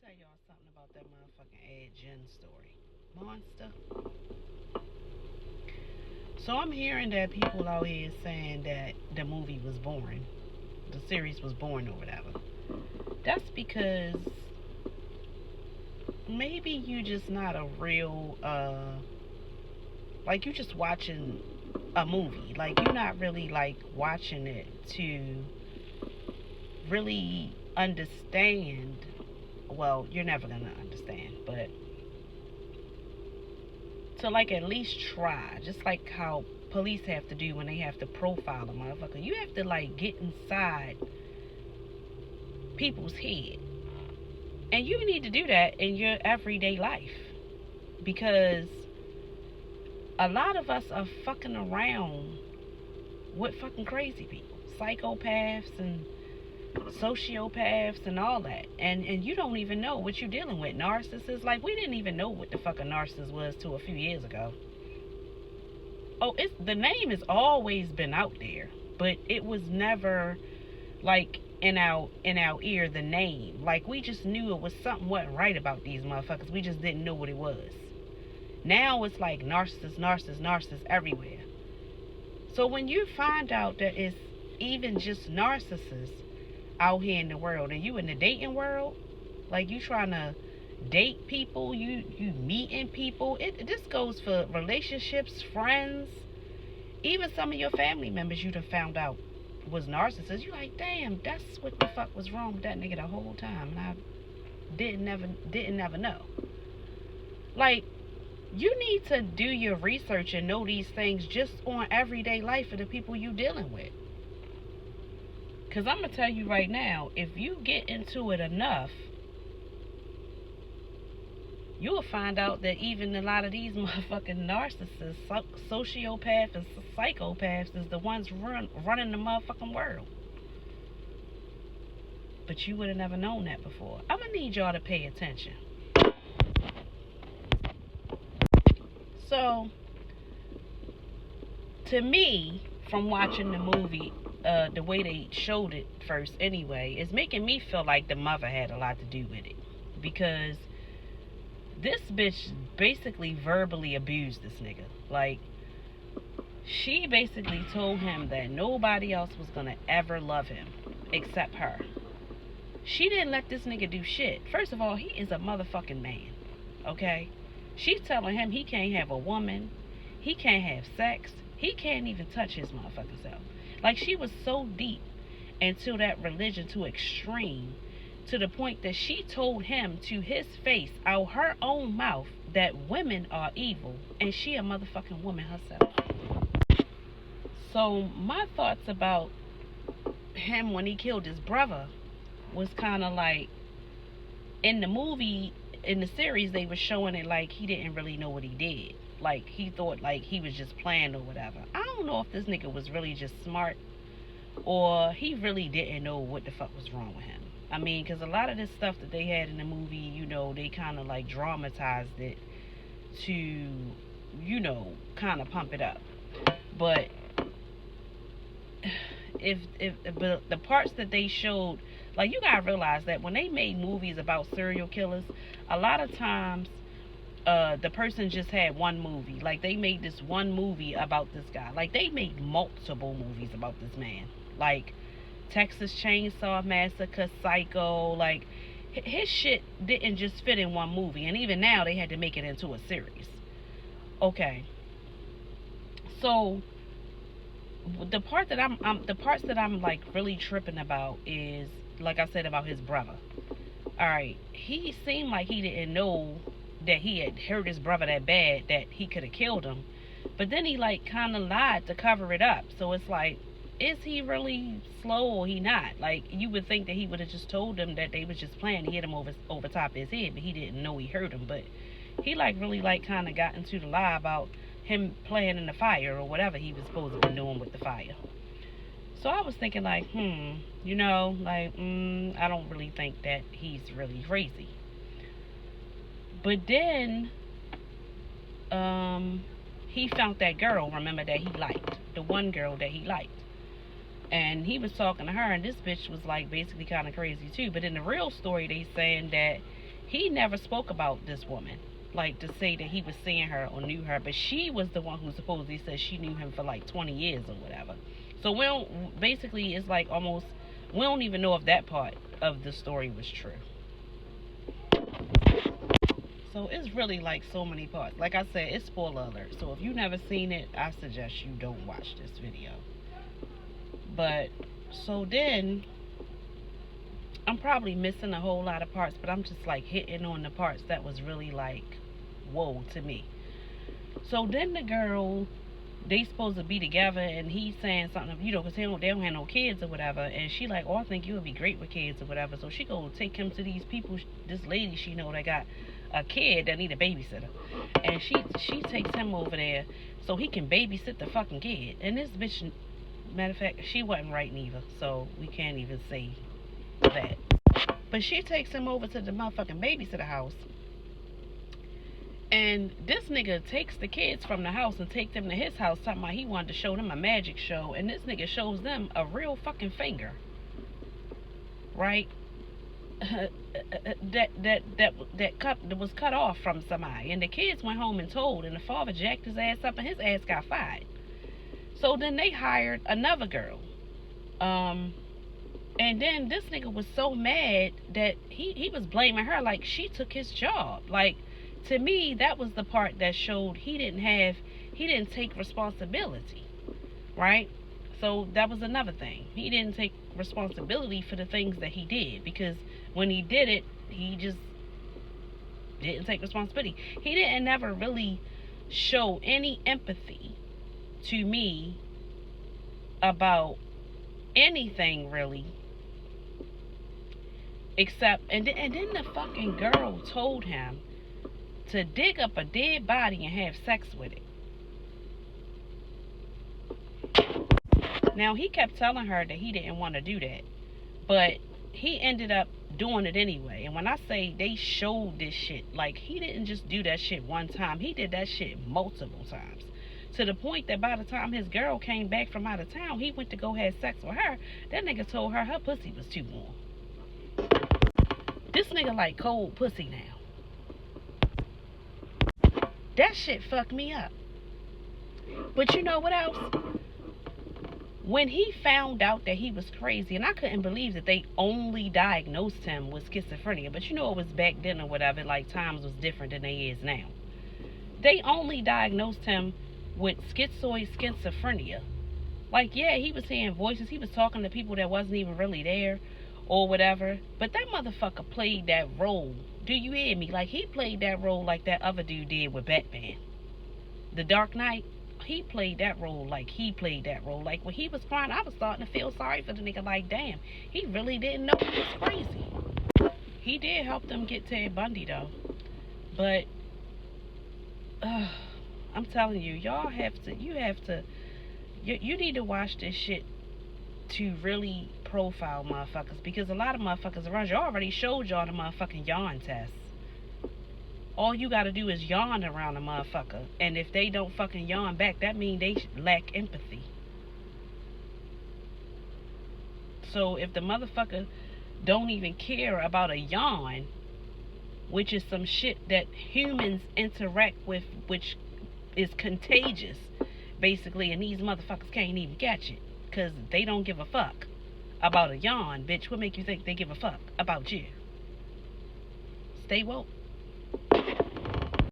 tell y'all something about that motherfucking Gein story. Monster. So I'm hearing that people out here saying that the movie was boring. The series was boring or whatever. That's because maybe you just not a real like you just watching a movie. Like you're not really like watching it to really understand. Well, you're never gonna understand, but to like at least try, just like how police have to do when they have to profile a motherfucker. You have to like get inside people's head, and you need to do that in your everyday life because a lot of us are fucking around with fucking crazy people, psychopaths and sociopaths and all that, and you don't even know what you're dealing with. Narcissists, like we didn't even know what the fuck a narcissist was till a few years ago. Oh, it's the name has always been out there, but it was never like in our ear the name. Like we just knew it was something wasn't right about these motherfuckers. We just didn't know what it was. Now it's like narcissists everywhere. So when you find out that it's even just narcissists out here in the world and you in the dating world, like you trying to date people, you meeting people, this goes for relationships, friends, even some of your family members you done found out was narcissists. You like, damn, that's what the fuck was wrong with that nigga the whole time, and I didn't never know. Like, you need to do your research and know these things just on everyday life of the people you dealing with. Because I'm going to tell you right now, if you get into it enough, you'll find out that even a lot of these motherfucking narcissists, sociopaths, and psychopaths is the ones running the motherfucking world. But you would have never known that before. I'm going to need y'all to pay attention. So, to me, from watching the movie, the way they showed it first anyway, is making me feel like the mother had a lot to do with it. Because this bitch basically verbally abused this nigga. Like, she basically told him that nobody else was gonna ever love him except her. She didn't let this nigga do shit. First of all, he is a motherfucking man, okay? She's telling him he can't have a woman, he can't have sex, he can't even touch his motherfucking self. Like, she was so deep into that religion to extreme, to the point that she told him to his face, out her own mouth, that women are evil, and she a motherfucking woman herself. So my thoughts about him when he killed his brother was kind of like, in the movie, in the series, they were showing it like he didn't really know what he did. Like, he thought like he was just playing or whatever. I don't know if this nigga was really just smart or he really didn't know what the fuck was wrong with him. I mean, because a lot of this stuff that they had in the movie, you know, they kind of like dramatized it to, you know, kind of pump it up. But if the parts that they showed, like, you gotta realize that when they made movies about serial killers, a lot of times the person just had one movie. Like, they made this one movie about this guy. Like, they made multiple movies about this man. Like, Texas Chainsaw Massacre, Psycho. Like, his shit didn't just fit in one movie. And even now, they had to make it into a series. Okay. So, the parts that I'm like really tripping about is, like I said, about his brother. Alright, he seemed like he didn't know that he had hurt his brother that bad that he could have killed him. But then he like kind of lied to cover it up. So it's like, is he really slow or he not? Like, you would think that he would have just told them that they was just playing to hit him over top of his head, but he didn't know he hurt him. But he like really like kind of got into the lie about him playing in the fire or whatever he was supposed to be doing with the fire. So I was thinking like, you know, like, I don't really think that he's really crazy. But then, he found that girl, remember, that he liked. The one girl that he liked. And he was talking to her, and this bitch was like basically kind of crazy too. But in the real story, they saying that he never spoke about this woman, like to say that he was seeing her or knew her, but she was the one who supposedly said she knew him for like 20 years or whatever. So we don't, basically it's like almost, we don't even know if that part of the story was true. So it's really like so many parts. Like I said, it's spoiler alert. So if you never seen it, I suggest you don't watch this video. But so then I'm probably missing a whole lot of parts, but I'm just like hitting on the parts that was really like whoa to me. So then the girl, they supposed to be together, and he's saying something, you know, because they don't have no kids or whatever, and she like, oh, I think you would be great with kids or whatever. So she go take him to these people, this lady she know that got a kid that need a babysitter, and she takes him over there so he can babysit the fucking kid. And this bitch, matter of fact, she wasn't right neither, so we can't even say that. But she takes him over to the motherfucking babysitter house, and this nigga takes the kids from the house and take them to his house, talking about he wanted to show them a magic show, and this nigga shows them a real fucking finger, right? that was cut off from somebody, and the kids went home and told, and the father jacked his ass up, and his ass got fired. So then they hired another girl, and then this nigga was so mad that he was blaming her like she took his job. Like, to me, that was the part that showed he didn't take responsibility, right? So that was another thing. He didn't take responsibility for the things that he did, because when he did it, he just didn't take responsibility. He didn't never really show any empathy to me about anything really, except, and then the fucking girl told him to dig up a dead body and have sex with it. Now, he kept telling her that he didn't want to do that, but he ended up doing it anyway. And when I say they showed this shit, like, he didn't just do that shit one time. He did that shit multiple times, to the point that by the time his girl came back from out of town, he went to go have sex with her. That nigga told her her pussy was too warm. This nigga like cold pussy now. That shit fucked me up. But you know what else? When he found out that he was crazy, and I couldn't believe that they only diagnosed him with schizophrenia, but you know, it was back then or whatever, like times was different than they is now. They only diagnosed him with schizoid schizophrenia. Like, yeah, he was hearing voices, he was talking to people that wasn't even really there or whatever, but that motherfucker played that role. Do you hear me? Like, he played that role like that other dude did with Batman, The Dark Knight. He played that role like he played that role. Like, when he was crying, I was starting to feel sorry for the nigga. Like, damn, he really didn't know he was crazy. He did help them get Ted Bundy, though. But, I'm telling you, y'all have to, you need to watch this shit to really profile motherfuckers, because a lot of motherfuckers around you already showed y'all the motherfucking yawn test. All you gotta do is yawn around a motherfucker, and if they don't fucking yawn back, that means they lack empathy. So if the motherfucker don't even care about a yawn, which is some shit that humans interact with, which is contagious, basically, and these motherfuckers can't even catch it, because they don't give a fuck about a yawn, bitch. What make you think they give a fuck about you? Stay woke.